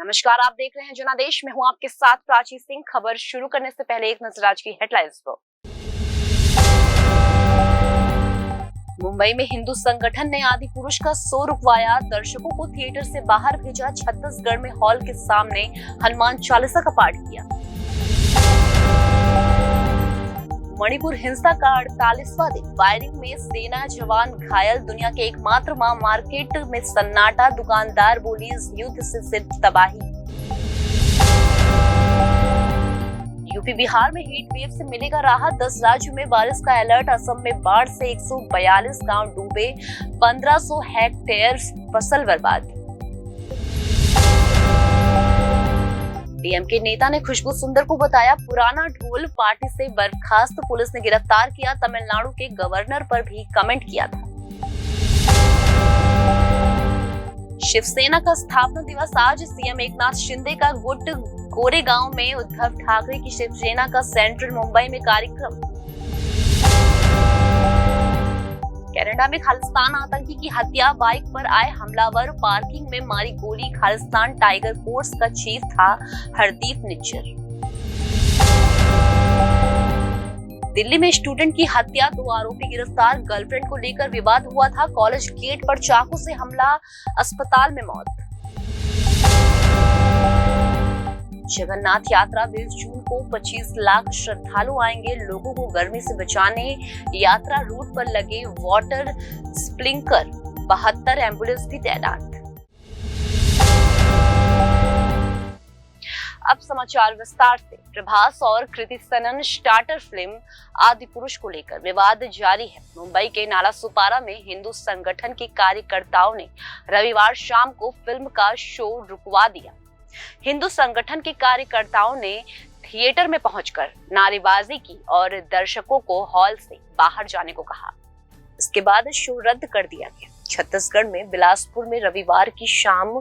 नमस्कार, आप देख रहे हैं जनादेश में हूं आपके साथ प्राची सिंह। खबर शुरू करने से पहले एक नजर आज की हेडलाइंस पर। मुंबई में हिंदू संगठन ने आदि पुरुष का शो रुकवाया, दर्शकों को थिएटर से बाहर भेजा। छत्तीसगढ़ में हॉल के सामने हनुमान चालीसा का पाठ किया। मणिपुर हिंसा का 48वां दिन, फायरिंग में सेना जवान घायल। दुनिया के एकमात्र मार्केट में सन्नाटा, दुकानदार बोली इस युद्ध से सिर्फ तबाही। यूपी बिहार में हीट वेव से मिलेगा राहत, 10 राज्यों में बारिश का अलर्ट। असम में बाढ़ से 142 गांव डूबे, 1500 हेक्टेयर फसल बर्बाद। डीएमके नेता ने खुशबू सुंदर को बताया पुराना ढोल, पार्टी से बर्खास्त। पुलिस ने गिरफ्तार किया। तमिलनाडु के गवर्नर पर भी कमेंट किया था। शिवसेना का स्थापना दिवस आज, सीएम एकनाथ शिंदे का गुट गोरेगांव में, उद्धव ठाकरे की शिवसेना का सेंट्रल मुंबई में कार्यक्रम। कनाडा में खालिस्तान आतंकी की हत्या, बाइक पर आए हमलावर पार्किंग में मारी गोली। खालिस्तान टाइगर फोर्स का चीफ था हरदीप निज्जर। दिल्ली में स्टूडेंट की हत्या, 2 आरोपी गिरफ्तार। गर्लफ्रेंड को लेकर विवाद हुआ था, कॉलेज गेट पर चाकू से हमला, अस्पताल में मौत। जगन्नाथ यात्रा 20 जून को 25 लाख श्रद्धालु आएंगे। लोगों को गर्मी से बचाने यात्रा रूट पर लगे वाटर स्प्रिंकलर, 72 एम्बुलेंस भी तैनात। अब समाचार विस्तार से। प्रभास और कृति सनन स्टार्टर फिल्म आदि पुरुष को लेकर विवाद जारी है। मुंबई के नाला सुपारा में हिंदू संगठन के कार्यकर्ताओं ने रविवार शाम को फिल्म का शो रुकवा दिया। हिंदू संगठन के कार्यकर्ताओं ने थिएटर में पहुंचकर नारेबाजी की और दर्शकों को हॉल से बाहर जाने को कहा। इसके बाद शो रद्द कर दिया गया। छत्तीसगढ़ में बिलासपुर में रविवार की शाम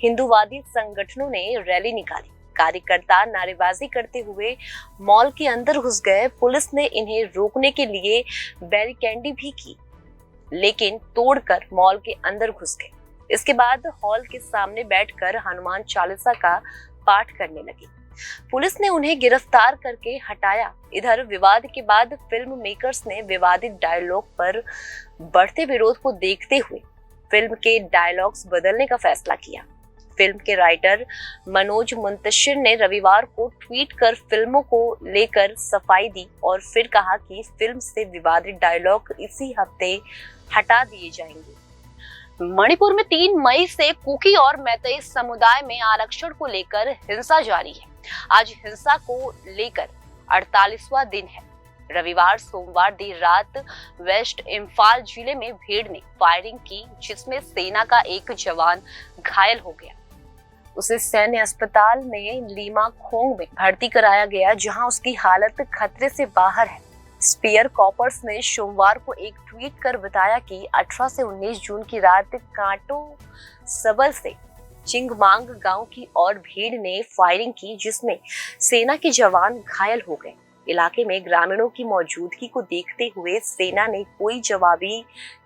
हिंदूवादी संगठनों ने रैली निकाली। कार्यकर्ता नारेबाजी करते हुए मॉल के अंदर घुस गए। पुलिस ने इन्हें रोकने के लिए बैरिकेडिंग भी की, लेकिन तोड़कर मॉल के अंदर घुस गए। इसके बाद हॉल के सामने बैठकर हनुमान चालीसा का पाठ करने लगे। पुलिस ने उन्हें गिरफ्तार करके हटाया। इधर विवाद के बाद फिल्म मेकर्स ने विवादित डायलॉग पर बढ़ते विरोध को देखते हुए फिल्म के डायलॉग्स बदलने का फैसला किया। फिल्म के राइटर मनोज मुंतशिर ने रविवार को ट्वीट कर फिल्मों को लेकर सफाई दी और फिर कहा कि फिल्म से विवादित डायलॉग इसी हफ्ते हटा दिए जाएंगे। मणिपुर में 3 मई से कुकी और मैतेई समुदाय में आरक्षण को लेकर हिंसा जारी है। आज हिंसा को लेकर 48वां दिन है। रविवार सोमवार देर रात वेस्ट इम्फाल जिले में भीड़ ने फायरिंग की, जिसमें सेना का एक जवान घायल हो गया। उसे सैन्य अस्पताल में लीमा खोंग में भर्ती कराया गया, जहां उसकी हालत खतरे से बाहर है। स्पीयर कॉपर्स ने सोमवार को एक ट्वीट कर बताया कि 18 से 19 जून की रात कांटो सबल से चिंगमांग गांव की और भीड़ ने फायरिंग की, जिसमें सेना के जवान घायल हो गए। इलाके में ग्रामीणों की मौजूदगी को देखते हुए सेना ने कोई जवाबी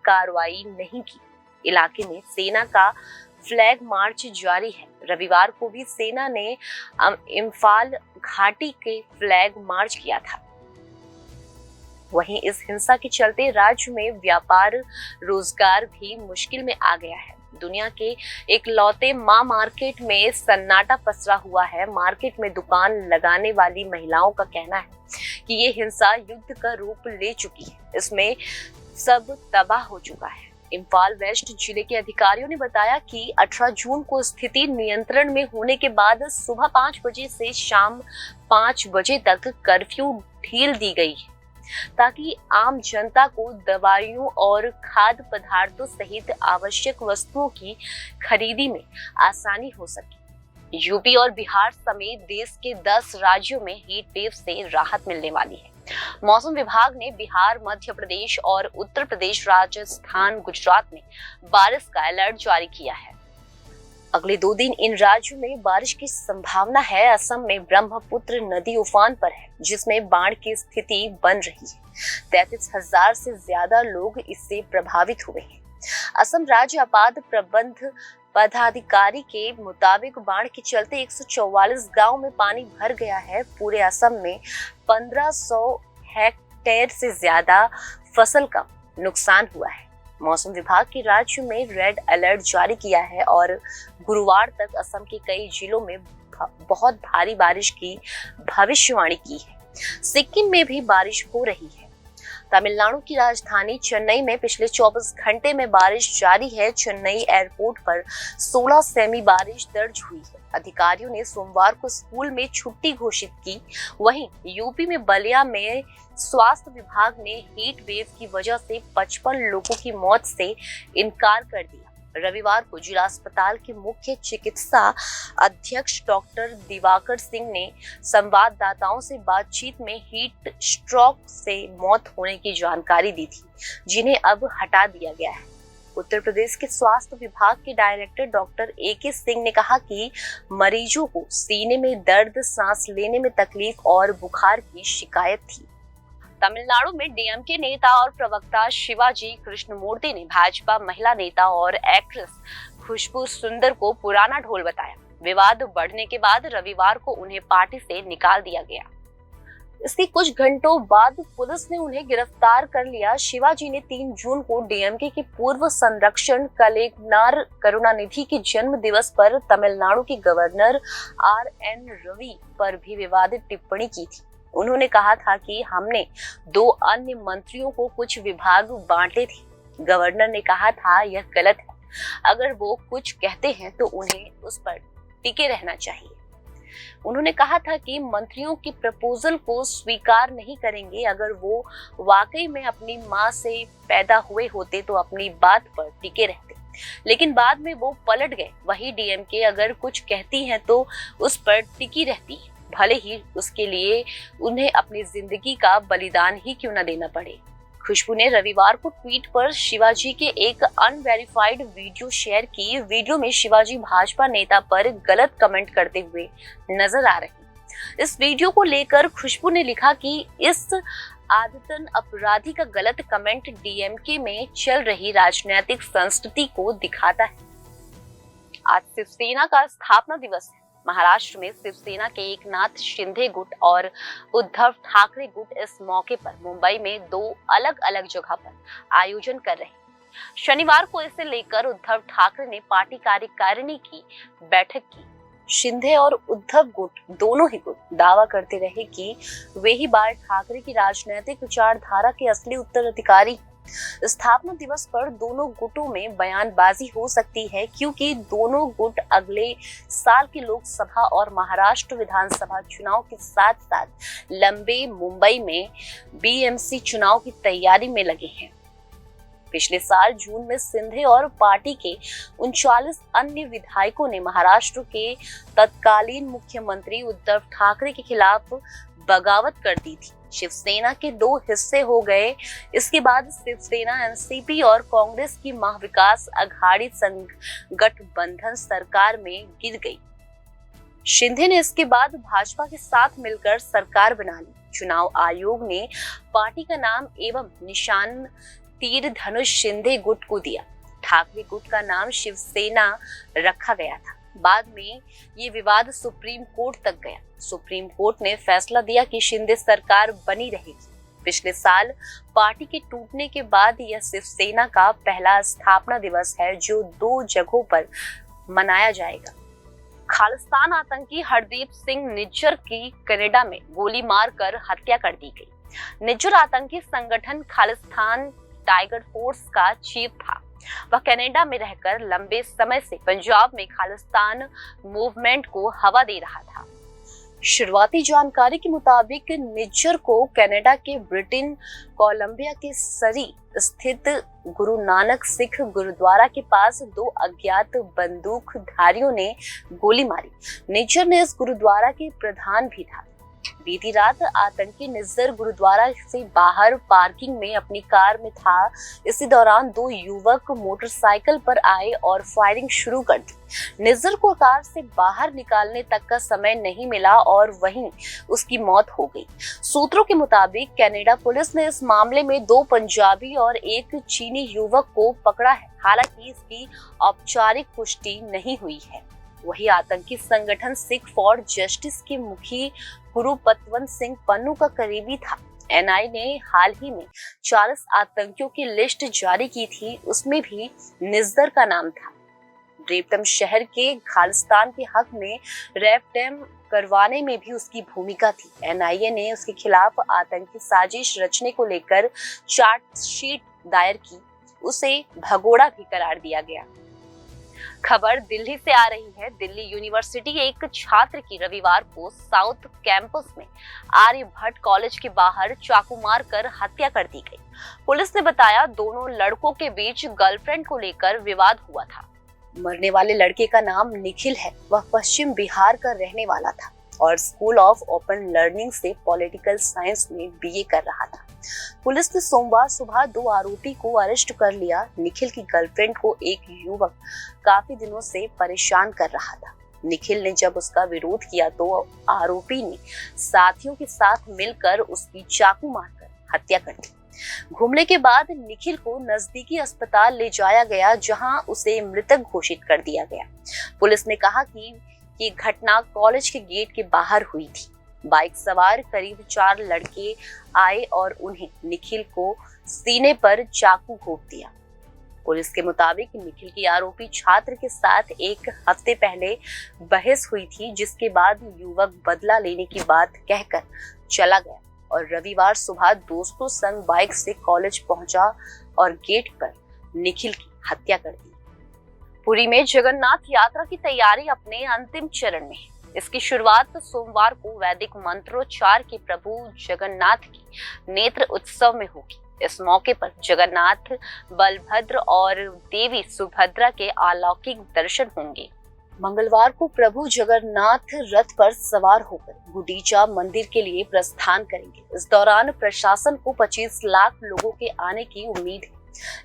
कार्रवाई नहीं की। इलाके में सेना का फ्लैग मार्च जारी है। रविवार को भी सेना ने इम्फाल घाटी के फ्लैग मार्च किया था। वहीं इस हिंसा के चलते राज्य में व्यापार रोजगार भी मुश्किल में आ गया है। दुनिया के इकलौते मार्केट में सन्नाटा पसरा हुआ है। मार्केट में दुकान लगाने वाली महिलाओं का कहना है कि ये हिंसा युद्ध का रूप ले चुकी है। इसमें सब तबाह हो चुका है। इम्फाल वेस्ट जिले के अधिकारियों ने बताया कि 18 जून को स्थिति नियंत्रण में होने के बाद सुबह 5 बजे से शाम 5 बजे तक कर्फ्यू ढील दी गई है, ताकि आम जनता को दवाइयों और खाद्य पदार्थों सहित आवश्यक वस्तुओं की खरीदी में आसानी हो सके। यूपी और बिहार समेत देश के 10 राज्यों में हीट वेव से राहत मिलने वाली है। मौसम विभाग ने बिहार, मध्य प्रदेश और उत्तर प्रदेश, राजस्थान, गुजरात में बारिश का अलर्ट जारी किया है। अगले 2 दिन इन राज्यों में बारिश की संभावना है। असम में ब्रह्मपुत्र नदी उफान पर है, जिसमें बाढ़ की स्थिति बन रही है। 33,000 से ज्यादा लोग इससे प्रभावित हुए हैं। असम राज्य आपदा प्रबंध पदाधिकारी के मुताबिक बाढ़ के चलते 144 गांव में पानी भर गया है। पूरे असम में 1500 हेक्टेयर से ज्यादा फसल का नुकसान हुआ है। मौसम विभाग के राज्य में रेड अलर्ट जारी किया है और गुरुवार तक असम के कई जिलों में बहुत भारी बारिश की भविष्यवाणी की है। सिक्किम में भी बारिश हो रही है। तमिलनाडु की राजधानी चेन्नई में पिछले 24 घंटे में बारिश जारी है। चेन्नई एयरपोर्ट पर 16 सेमी बारिश दर्ज हुई है। अधिकारियों ने सोमवार को स्कूल में छुट्टी घोषित की। वहीं यूपी में बलिया में स्वास्थ्य विभाग ने हीट वेव की वजह से 55 लोगों की मौत से इनकार कर दिया। रविवार को जिला अस्पताल के मुख्य चिकित्सा अधीक्षक डॉक्टर दिवाकर सिंह ने संवाददाताओं से बातचीत में हीट स्ट्रोक से मौत होने की जानकारी दी थी, जिन्हें अब हटा दिया गया है। उत्तर प्रदेश के स्वास्थ्य विभाग के डायरेक्टर डॉक्टर AK सिंह ने कहा कि मरीजों को सीने में दर्द, सांस लेने में तकलीफ और बुखार की शिकायत थी। तमिलनाडु में DMK नेता और प्रवक्ता शिवाजी कृष्णमूर्ति ने भाजपा महिला नेता और एक्ट्रेस खुशबू सुंदर को पुराना ढोल बताया। विवाद बढ़ने के बाद रविवार को उन्हें पार्टी से निकाल दिया गया। इसके कुछ घंटों बाद पुलिस ने उन्हें गिरफ्तार कर लिया। शिवाजी ने 3 जून को DMK के पूर्व संरक्षण कलेक्टर करुणानिधि के जन्म दिवस पर तमिलनाडु के गवर्नर RN रवि पर भी विवादित टिप्पणी की थी। उन्होंने कहा था कि हमने 2 अन्य मंत्रियों को कुछ विभाग बांटे थे। गवर्नर ने कहा था यह गलत है। अगर वो कुछ कहते हैं तो उन्हें उस पर टिके रहना चाहिए। उन्होंने कहा था कि मंत्रियों के प्रपोजल को स्वीकार नहीं करेंगे। अगर वो वाकई में अपनी मां से पैदा हुए होते तो अपनी बात पर टिके रहते, लेकिन बाद में वो पलट गए। वही DMK अगर कुछ कहती है तो उस पर टिकी रहती है, भले ही उसके लिए उन्हें अपनी जिंदगी का बलिदान ही क्यों न देना पड़े। खुशबू ने रविवार को ट्वीट पर शिवाजी के एक अनवेरिफाइड वीडियो शेयर की। वीडियो में शिवाजी भाजपा नेता पर गलत कमेंट करते हुए नजर आ रहे। इस वीडियो को लेकर खुशबू ने लिखा कि इस आदतन अपराधी का गलत कमेंट DMK में चल रही राजनीतिक संस्कृति को दिखाता है। आज शिवसेना का स्थापना दिवस है। महाराष्ट्र में शिवसेना के एकनाथ शिंदे गुट और उद्धव ठाकरे गुट इस मौके पर मुंबई में 2 अलग अलग जगह पर आयोजन कर रहे हैं। शनिवार को इसे लेकर उद्धव ठाकरे ने पार्टी कार्यकारिणी की बैठक की। शिंदे और उद्धव गुट दोनों ही गुट दावा करते रहे कि वे ही बाल ठाकरे की राजनीतिक विचारधारा के असली उत्तराधिकारी। स्थापना दिवस पर दोनों गुटों में बयानबाजी हो सकती है, क्योंकि दोनों गुट अगले साल की लोकसभा और महाराष्ट्र विधानसभा चुनाव के साथ साथ लंबे मुंबई में BMC चुनाव की तैयारी में लगे हैं। पिछले साल जून में सिंधे और पार्टी के 39 अन्य विधायकों ने महाराष्ट्र के तत्कालीन मुख्यमंत्री उद्धव ठाकरे के खिलाफ बगावत कर दी थी। शिवसेना के 2 हिस्से हो गए। इसके बाद शिवसेना NCP और कांग्रेस की महाविकास अघाड़ी गठबंधन सरकार में गिर गई। शिंदे ने इसके बाद भाजपा के साथ मिलकर सरकार बना ली। चुनाव आयोग ने पार्टी का नाम एवं निशान तीर धनुष शिंदे गुट को दिया। ठाकरे गुट का नाम शिवसेना रखा गया था। बाद में ये विवाद सुप्रीम कोर्ट तक गया। सुप्रीम कोर्ट ने फैसला दिया कि शिंदे सरकार बनी रहेगी। पिछले साल पार्टी के टूटने के बाद यह शिवसेना का पहला स्थापना दिवस है जो 2 जगहों पर मनाया जाएगा। खालिस्तान आतंकी हरदीप सिंह निज्जर की कनाडा में गोली मारकर हत्या कर दी गई। निज्जर आतंकी संगठन खालिस्तान टाइगर फोर्स का चीफ था। वह कनाडा में रहकर लंबे समय से पंजाब में खालिस्तान मूवमेंट को हवा दे रहा था। शुरुआती जानकारी के मुताबिक निज्जर को कनाडा के ब्रिटेन कोलंबिया के सरी स्थित गुरु नानक सिख गुरुद्वारा के पास 2 अज्ञात बंदूकधारियों ने गोली मारी। निज्जर ने इस गुरुद्वारा के प्रधान भी था। बीती रात आतंकी निज्जर गुरुद्वारा से बाहर पार्किंग में अपनी कार में था। इसी दौरान दो युवक मोटरसाइकिल पर आए और फायरिंग शुरू कर दी। निज्जर को कार से बाहर निकालने तक का समय नहीं मिला और वहीं उसकी मौत हो गई। सूत्रों के मुताबिक कनाडा पुलिस ने इस मामले में दो पंजाबी और एक चीनी युवक को पकड़ा है। हालांकि इसकी औपचारिक पुष्टि नहीं हुई है। वही आतंकी संगठन सिख फॉर जस्टिस के मुखी गुरुपतवंत सिंह पन्नू का करीबी था। एनआई ने हाल ही में 40 आतंकियों की लिस्ट जारी की थी, उसमें भी निज्जर का नाम था। ब्रेपटन शहर के खालिस्तान के हक में रेफरंडम करवाने में भी उसकी भूमिका थी। एनआईए ने उसके खिलाफ आतंकी साजिश रचने को लेकर चार्जशीट दायर की। उसे भगोड़ा भी करार दिया गया। खबर दिल्ली से आ रही है। दिल्ली यूनिवर्सिटी के एक छात्र की रविवार को साउथ कैंपस में आर्यभट्ट कॉलेज के बाहर चाकू मारकर हत्या कर दी गई। पुलिस ने बताया दोनों लड़कों के बीच गर्लफ्रेंड को लेकर विवाद हुआ था। मरने वाले लड़के का नाम निखिल है। वह पश्चिम बिहार का रहने वाला था और स्कूल ऑफ ओपन लर्निंग से पॉलिटिकल साइंस में बीए कर रहा था। पुलिस ने सोमवार सुबह दो आरोपी को अरेस्ट कर लिया। निखिल की गर्लफ्रेंड को एक युवक काफी दिनों से परेशान कर रहा था। निखिल ने जब उसका विरोध किया तो आरोपी ने साथियों के साथ मिलकर उसकी चाकू मारकर हत्या कर दी। घूमने के बाद निखिल को नजदीकी अस्पताल ले जाया गया, जहां उसे मृतक घोषित कर दिया गया। पुलिस ने कहा कि ये घटना कॉलेज के गेट के बाहर हुई थी। बाइक सवार करीब 4 लड़के आए और उन्हें निखिल को सीने पर चाकू घोंप दिया। पुलिस के मुताबिक निखिल की आरोपी छात्र के साथ एक हफ्ते पहले बहस हुई थी, जिसके बाद युवक बदला लेने की बात कहकर चला गया और रविवार सुबह दोस्तों संग बाइक से कॉलेज पहुंचा और गेट पर निखिल की हत्या कर दी। पुरी में जगन्नाथ यात्रा की तैयारी अपने अंतिम चरण में है। इसकी शुरुआत सोमवार को वैदिक मंत्रोच्चार के प्रभु जगन्नाथ की नेत्र उत्सव में होगी। इस मौके पर जगन्नाथ, बलभद्र और देवी सुभद्रा के अलौकिक दर्शन होंगे। मंगलवार को प्रभु जगन्नाथ रथ पर सवार होकर गुंडीचा मंदिर के लिए प्रस्थान करेंगे। इस दौरान प्रशासन को 25 लाख लोगों के आने की उम्मीद है,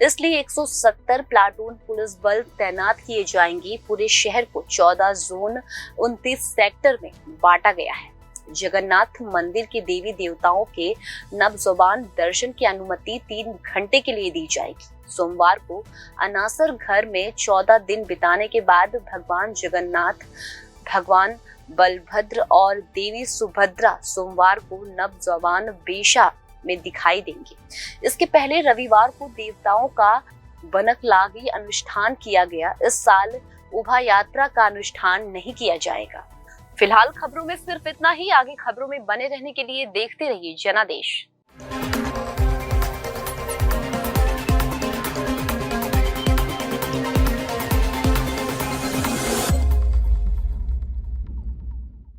इसलिए 170 प्लाटून पुलिस बल तैनात किए जाएंगे। पूरे शहर को 14 जोन 29 सेक्टर में बांटा गया है। जगन्नाथ मंदिर के देवी देवताओं के नवजुबान दर्शन की अनुमति 3 घंटे के लिए दी जाएगी। सोमवार को अनासर घर में 14 दिन बिताने के बाद भगवान जगन्नाथ, भगवान बलभद्र और देवी सुभद्रा सोमवार को नवजुबान वेश में दिखाई देंगे। इसके पहले रविवार को देवताओं का बनकलागी अनुष्ठान किया गया। इस साल उभा यात्रा का अनुष्ठान नहीं किया जाएगा। फिलहाल खबरों में सिर्फ इतना ही। आगे खबरों में बने रहने के लिए देखते रहिए जनादेश।